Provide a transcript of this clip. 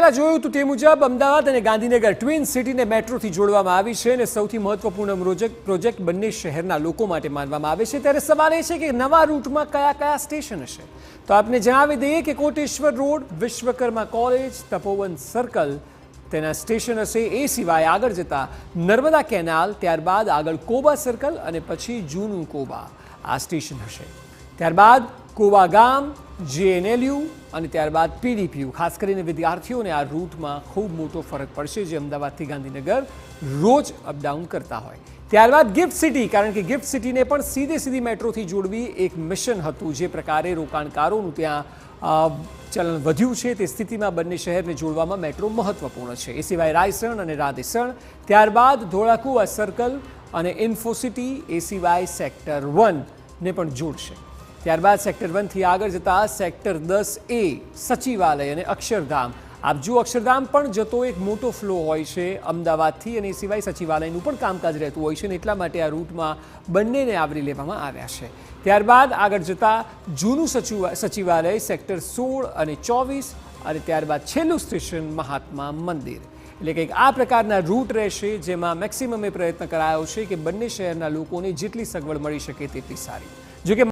પહેલા જોયું તો તે મુજબ અમદાવાદ અને ગાંધીનગર ટ્વિન સિટીને મેટ્રોથી જોડવામાં આવી છે અને સૌથી મહત્વપૂર્ણ પ્રોજેક્ટ બંને શહેરના લોકો માટે માનવામાં આવે છે। ત્યારે સવાલ એ છે કે નવા રૂટમાં કયા કયા સ્ટેશન હશે, તો આપને જણાવી દઈએ કે કોટેશ્વર રોડ, વિશ્વકર્મા કોલેજ, તપોવન સર્કલ તેના સ્ટેશન હશે। એ સિવાય આગળ જતા નર્મદા કેનાલ, ત્યારબાદ આગળ કોબા સર્કલ અને પછી જૂનું કોબા આ સ્ટેશન હશે। ત્યારબાદ કોવા ગામ, JNLU અને ત્યારબાદ PDPU। ખાસ કરીને વિદ્યાર્થીઓને આ રૂટમાં ખૂબ મોટો ફરક પડશે, જે અમદાવાદથી ગાંધીનગર રોજ અપડાઉન કરતા હોય। ત્યારબાદ ગિફ્ટ સિટી, કારણ કે ગિફ્ટ સિટીને પણ સીધી મેટ્રોથી જોડવી એક મિશન હતું। જે પ્રકારે રોકાણકારોનું ત્યાં ચલણ વધ્યું છે, તે સ્થિતિમાં બંને શહેરને જોડવામાં મેટ્રો મહત્વપૂર્ણ છે। એ સિવાય રાયસણ અને રાધેસણ, ત્યારબાદ ધોળાકુવા સર્કલ અને ઇન્ફોસિટી, એ સિવાય સેક્ટર 1 ને પણ જોડશે। ત્યારબાદ સેક્ટર 1 થી આગળ જતા સેક્ટર 10A, સચિવાલય અને અક્ષરધામ। આપ જો અક્ષરધામ પણ જતો એક મોટો ફ્લો હોય છે અમદાવાદથી, અને એ સિવાય સચિવાલયનું પણ કામકાજ રહેતું હોય છે, અને એટલા માટે આ રૂટમાં બંનેને આવરી લેવામાં આવ્યા છે। ત્યારબાદ આગળ જતા જૂનું સચિવાલય સેક્ટર 16 અને 24, અને ત્યારબાદ છેલ્લું સ્ટેશન મહાત્મા મંદિર। એટલે કે આ પ્રકારના રૂટ રહેશે, જેમાં મેક્સિમમ એ પ્રયત્ન કરાયો છે કે બંને શહેરના લોકોને જેટલી સગવડ મળી શકે તેટલી સારી। જો કે